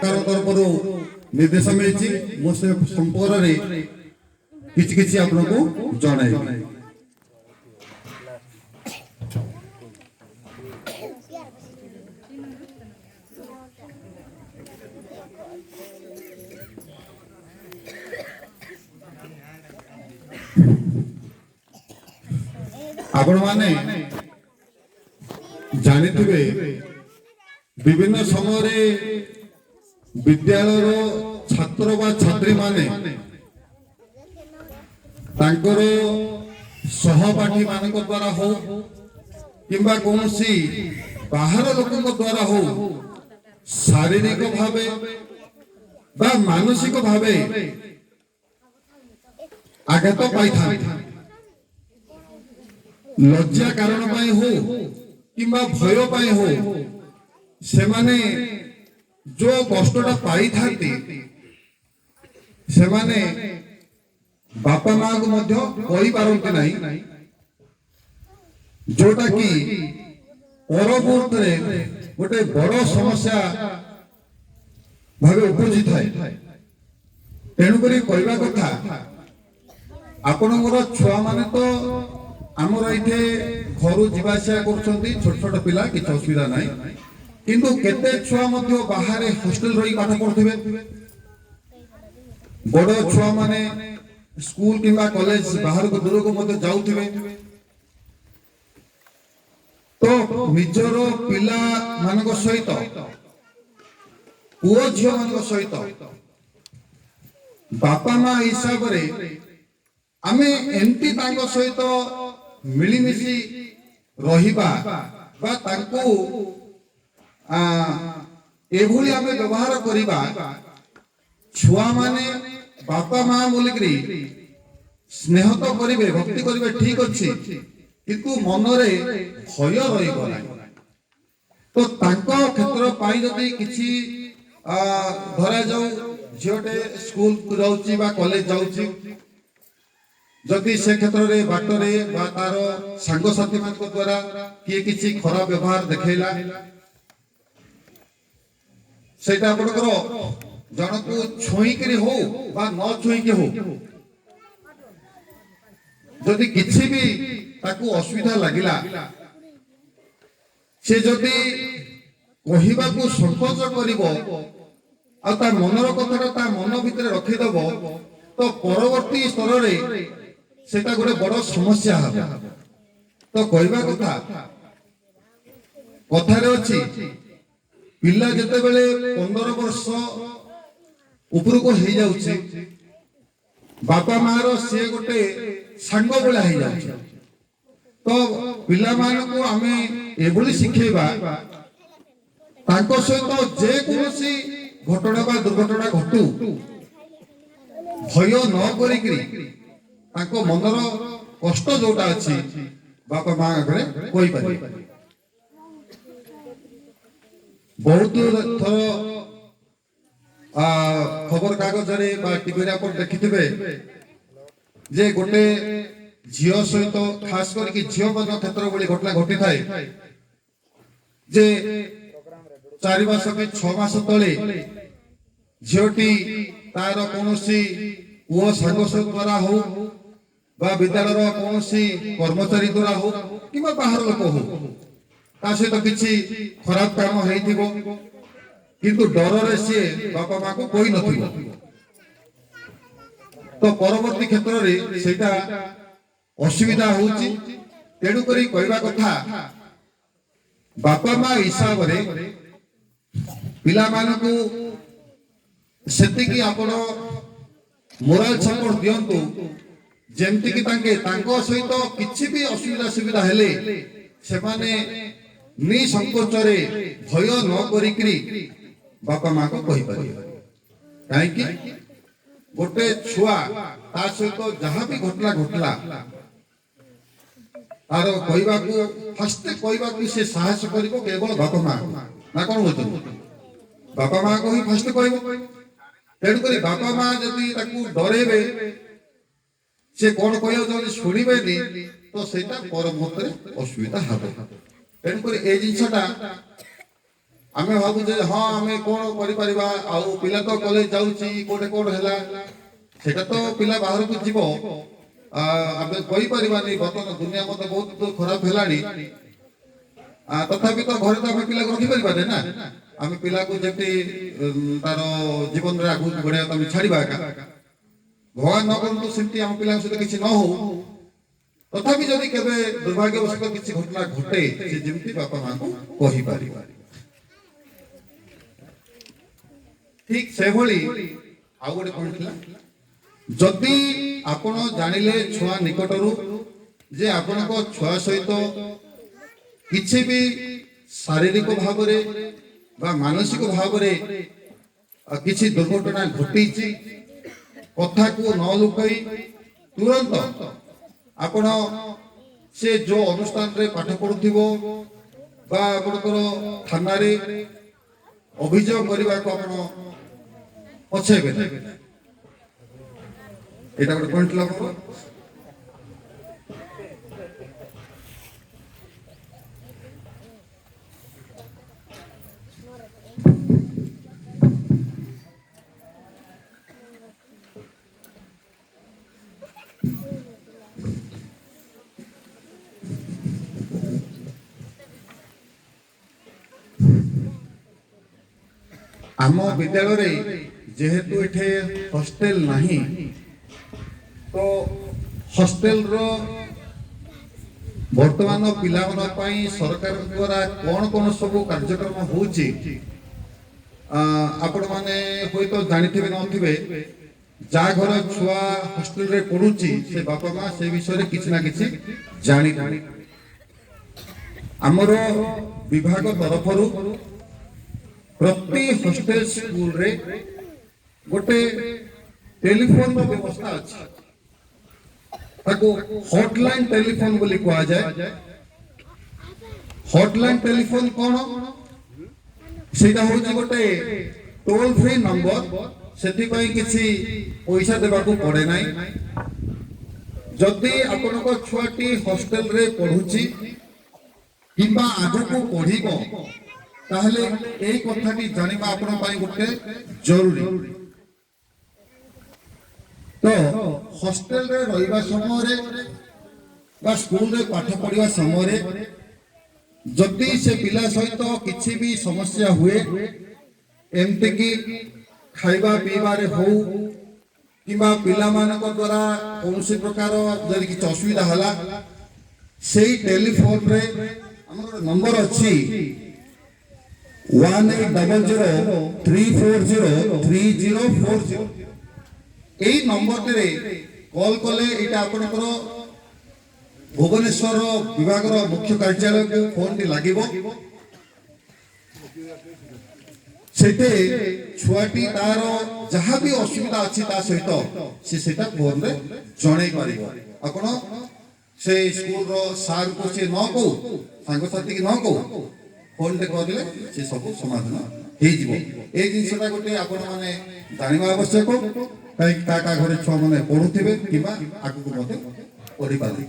तरफरु निर्देश मिली मुझे संपर्क में किसी आपको जन आपण माने जानी विभिन्न समय विद्यालय छात्र व छात्री माने सहपाठी मान द्वारा हो किंबा कौन बाहर लोकों द्वारा हो शारीरिक भावे बा मानसिक भावे आघात पाई था लज्जा कारण पाई हो किंबा भय पाई हो से माने जो कष्टटा पाई थाती से माने बापा माँ को मध्य कही पारंती नहीं जोटा कि परमुहूर्त गोटे बड़ समस्या भावे उपजी थाए तेणुक कहवा कथा आपणकर छुआ माने तो आमर ये घर जावासिया कर छोट छोट पिला किसी असुविधा ना किंतु केते छुआ बाहर हॉस्टल रही पाठ पढ़ुवे बड़ छुआ माने स्कूल किंबा कॉलेज बाहर को दूर को जाऊे तो निजर पिला मान सहित पुओ झील मान सहित बापा माँ हिसाब से आमे एमती सहित मिलीमिशी रहिबा बा तांको एभली आमे व्यवहार करिबा छुआ माने बापा माँ बोलिकरी स्नेह तो करिवे भक्ति करिवे ठीक अछि किंतु मनरे भय रहि गला तो तांको क्षेत्र पाई जदि किछि धरा जाऊ झियोटे स्कूल को जाउची बा कॉलेज जाउची जदि से क्षेत्र रे बाटरे बा तार संग साथी मान को द्वारा किए किछि खराब व्यवहार देखैला सेटा आपनकर जन को छोई करी हो बा न छोई के हो जदि किछि भी ताकू असुविधा लागिला से जदि कहिबा को संकोच करिवो आ ता मनर कथाटा ता मन भितर रखि दबो तो परवर्ती स्तर रे सेटा गोटे बड़ समस्या हबो तो कहवा कथा कथारे अछि पिला जते बेले 15 वर्ष ऊपर को हे जाउछि बापा माँ रो से गोटे सांग बेला हे जाउछि तो पिला मान को आमे एभली शिखेबा तांको सहित जे कोनोसी घटना बा दुर्घटना घटू भय न करिकरी तांको मनर कष्ट जोटा अछि बापा माँ आगे कहि पारि बहुत थर खबर कागज रे बा टीवी रे आपण देखिथिबे जे गोटे झियो सहित खास करके झियो मान क्षेत्र बड़ी घटना घटी थाए जे 4 मास के 6 मास तले झियोटी तार कोनोसी वो सांगस द्वारा हो बा विद्यालय कोनोसी कर्मचारी द्वारा हो किबा बाहर लोक हो ता सहित किछि खराब काम हेइथिबो किंतु डर रे से बापा माँ को कोई नथिबो तो परवर्ती क्षेत्र रे सेटा असुविधा होउची तेणु करी कहवा कथा बापा माँ हिसाब रे पिला मान को सेति की आपण मोराल सपोर्ट दियंतु जेमति कि तांको सहित किछि भी असुविधा सुविधा हेले से माने निसंकोचरे भय न करिकरी बापा माँ को कहि परिबे काहेकि गोटे छुआ ता सहित जहाँ भी घटला घटला तार कहवाकू फर्स्ट कहवाकू से साहस करिबो केवल बापा माँ ना कौन होतो बापा माँ को ही फर्स्ट कहबो तेणुक बापा माँ जदि ताकू डरेबे से कौन कह शुणवे तो सेटा पर मुहूर्त असुविधा हम तेणुक ए जिनसटा आमे भावुचे हाँ आमे कौन करिपरिबा आउ पिला तो कॉलेज जाउची कोटे कोड हैला सेटा तो पिला बाहर को जीवो आमे कहि परिबानी बर्तमान दुनिया मते बहुत खराब हेलानी तथापि तो घर तो आमे पिला को रखि परिबाने ना आमे पिला को जेति तार जीवन रे आगु बढ़िया तमे छाड़ीबा का भगवान न करतु सेमती आम पिला सहित किछि न हो तथापि जदि केबे दुर्भाग्यवश किछि घटना घटे से जेमती बापा मां को कहि परिबा ठीक से भली आ गोटे कहला जदि आपण जानिले छुआ निकटरू जे आपण को छुआ सहित किछि भी शारीरिक भाव रे बा मानसिक भाव रे किछि दुर्घटना घटिछि कथा को न लुकाई तुरंत आपण से जो अनुष्ठान रे पाठ पढुथिबो बा आपनकर थाना रे अभियोग करबा को आपण पछेबे एटा गोटे पॉइंट लागो आम विद्यालय जेहेतु एठे हॉस्टेल नहीं तो हॉस्टेल रो वर्तमान पिला सरकार द्वारा कौन कौन सब कार्यक्रम होची आपण माने होय तो जानिथिबे नथिबे जा घर छुआ हॉस्टेल रे पढुची से बापा मां से विषय रे किछ ना किछ जानि हमरो विभाग तरफरु प्रति हॉस्टेल स्कूल रे गोटे टेलीफोन रो व्यवस्था अछि ताको हॉटलाइन टेलीफोन बोली कहा जाए हॉटलाइन टेलीफोन कोन सेटा होची गोटे टोल फ्री नंबर सेति पई किछि पैसा देबा को पड़े नाही जदि आपण को छुआटी हॉस्टेल रे पढुची किबा आगको पढिबो ताहले एई कथाटी जानिबा आपण पई गोटे जरूरी तो हॉस्टेल रे रहिबा समय रे बा स्कूल रे पाठ पढ़िबा समय रे जदि से पिला सहित किछि भी समस्या हुए एमते कि खाइबा पीबा रे हो किबा पिला मानक द्वारा कोनसी प्रकार जदि किछि असुविधा हला सेही टेलीफोन रे हमर नंबर अछि 1800340340 এই নম্বরটি কল কলে এটা আপনার ভুবনেশ্বর বিভাগর মুখ্য কার্যালয় ফোনটি লাগিব সেতে ছুয়াটি তার যাহা বি অসুবিধা আছে তা সহিত সে সেটা ফোন রে জଣାই পারিব আপন সে স্কুল র সার কো সে ন কো সাঙ্গ সাথী কি ন কো ফোন তে করলে সে সব সমাধান হেই দিব এই জিনিসটা গোটে আপন মানে জানিবা আবশ্যক का घरे छुआ मैंने पढ़ुवे कि आगे पढ़ी पारे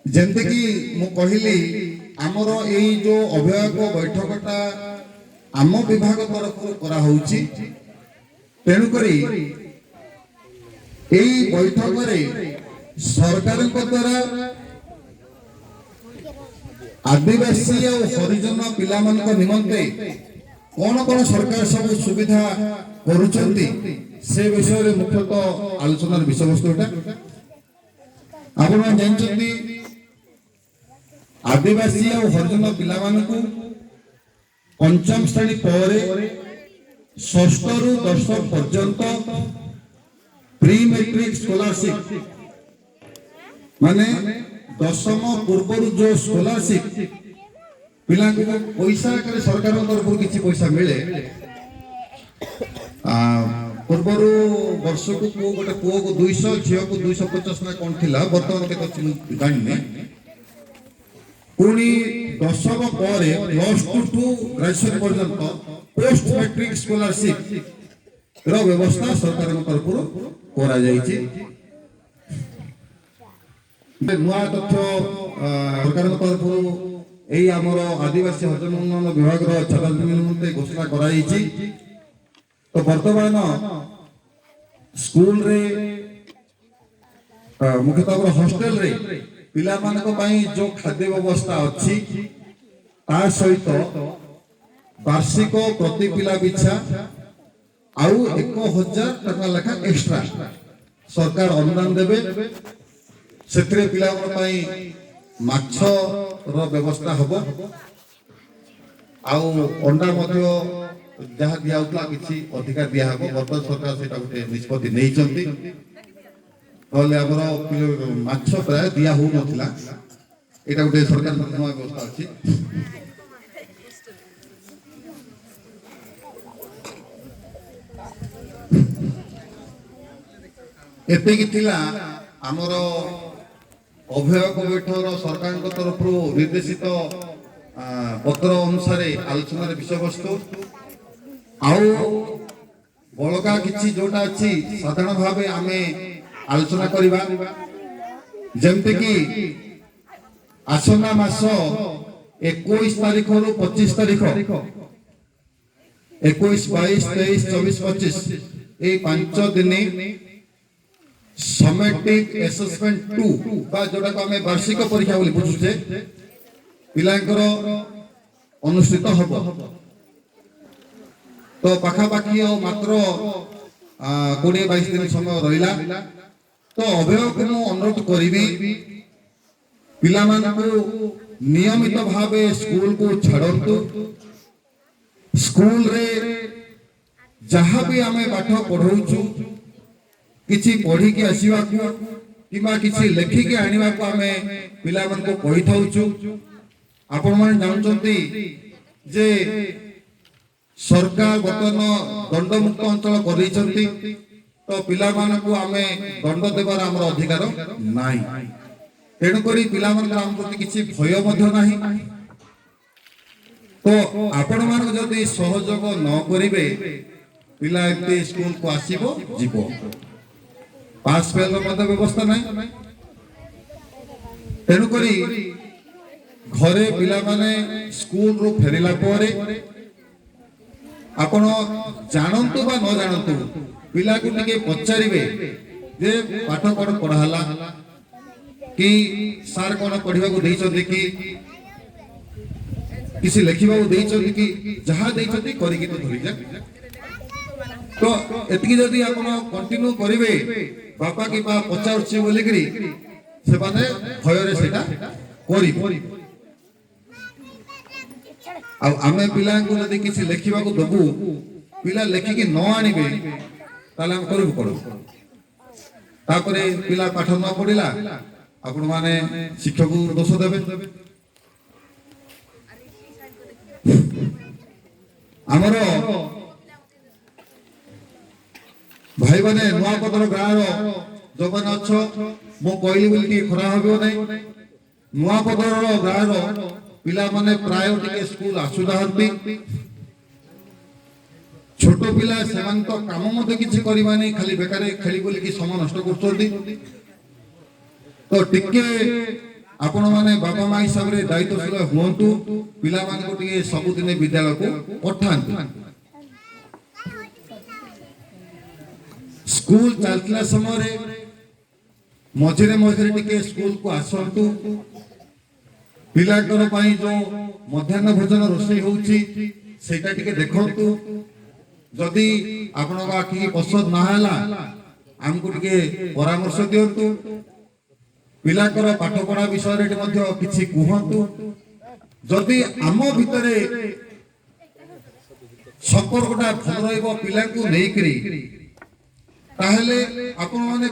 जमती कि कहली आमर ये जो अभिभावक बैठकटा आम विभाग तरफ करा तेणुक बैठक सरकार द्वारा आदिवासी और हरिजन पिला निमंते कौन कौन सरकार सब सुविधा करुचंती से विषय रे मुख्यतः आलोचनार विषय वस्तु आदिवासी और हरिजन पिला पंचम श्रेणी पर षष्ठ रु दशम पर्यंत प्री मैट्रिक स्कॉलरशिप माने दशम पूर्व जो स्कॉलरशिप पिला पैसा सरकार तरफ किसी पैसा मिले पूर्वर वर्ष को गोटे पुओ को 200 झील को 250 ना कौन थिला बर्तमान के जानी पुणी दशम पर +2 टू ग्रेजुएशन पर्यंत पोस्ट मैट्रिक स्कॉलरशिप रो व्यवस्था सरकार तरफ करा जायछि नुआ तथ्य सरकार तरफ एई हमर आदिवासी हरिजन उन्नयन विभाग रो छात्र निमंते घोषणा करा जायछि तो वर्तमान स्कूल रे मुख्यतः हॉस्टल रे पिला मानक पई जो खाद्य व्यवस्था अछि ता सहित वार्षिक प्रति पिला पिछा आउ 1000 टका लेखा एक्स्ट्रा सरकार अनुदान देबे सेत्रे पिला मन पई माछ रो व्यवस्था हबो आउ अंडा मध्य जहाँ दिया किसी अधिकार दिया वर्तमान सरकार से निष्पत्ति नहीं चलती माछ प्राय दिया हो नथिला एटा गोटे सरकार नया व्यवस्था अछि एते कि थिला हमर अभिभावक बैठक सरकार तरफ निर्देशित पत्र अनुसार आलोचना विषय वस्तु आउ बड़का किछि जोटा अछि साधारण भावे आमे आलोचना करिबा जेमते कि आसना मास 21 तारिख रु 25 तारिख 21 22 23 24 25 ए 5 दिन समेटिव असेसमेंट 2 बा जोटा को आमे वार्षिक परीक्षा बोली बुझुछे पिलांकर अनुष्ठित हबो तो पाखापाखि मात्र 20-22 दिन समय रहिला तो अभिभावक अनुरोध करी पिला नियमित भावे स्कूल को छाड़तु स्कूल रे जहाँ भी आमे पाठ पढ़ाऊचु किछि पढ़ी के आसीबा को किबा किछि लेखि के आनिबा को आमे पिला मन को कहि थाउचु आपण माने जानचंती जे सरकार बर्तमान दंडमुक्त अंचल कर तो पिला को आमे दंड देवार आम अधिकार नाई तेणुक पिला आम प्रति किसी भय नहीं तो आपण मान जदि सहयोग न करेंगे पिला एमती स्कूल को आसो जीव पास फेल व्यवस्था नहीं तेणुक घरे पिला माने स्कूल रू फेरिला परे आपण जानतु बा न जानतु पिला को टिके पचारिबे जे पाठ कोन पढाला कि सार कोन पढिबा को देइछथि कि किसी लिखिबा को देइछथि कि जहा देइछथि करि के तो धरि जा तो एतकी जदी आपण कंटिन्यू करिवे बापा की बा पचारछि बोली करी से माने भय रे सेटा करिबो आमे पिला को यदि किसी लिखा को दबू पिला लिखिकी न आनिबे ताले हम करबो करू तापरे पिला पाठ न पढिला आपण माने शिक्षक को दोष देबे हमरो भाई माने नुआपदर गाँव जो मैंने अच्छो मो कहली बोली खरा हो नुआपदर गाँव पिला माने प्राय टिके स्कूल आसुना छोट पिला सेमान तो काम मते किछि करबानी खाली बेकार खेली बोली कि समय नष्ट करछोंती तो टिके आपण माने बाबा माई हिसाब रे दायित्वशील हुंतु पिला मान को टिके सब दिन विद्यालय को पठांतु स्कूल चलतला समय रे मझिरे मझिरे टिके स्कूल को आसंतु पिलाकर पाई जो मध्याह्न भोजन रोषेई होउची सेटा टिके देखंतु जदि आपण आखि पसंद ना हला हमको टिके परामर्श दियंतु ପିଲାଙ୍କର ପାଠ ପଢା ବିଷୟରେ ମଧ୍ୟ କିଛି କୁହନ୍ତୁ। ଯଦି ଆମ ଭିତରେ ସମ୍ପର୍କଟା ଭଲ ରହିବ ପିଲାଙ୍କୁ ନେଇକରି, ତାହେଲେ ଆପଣମାନେ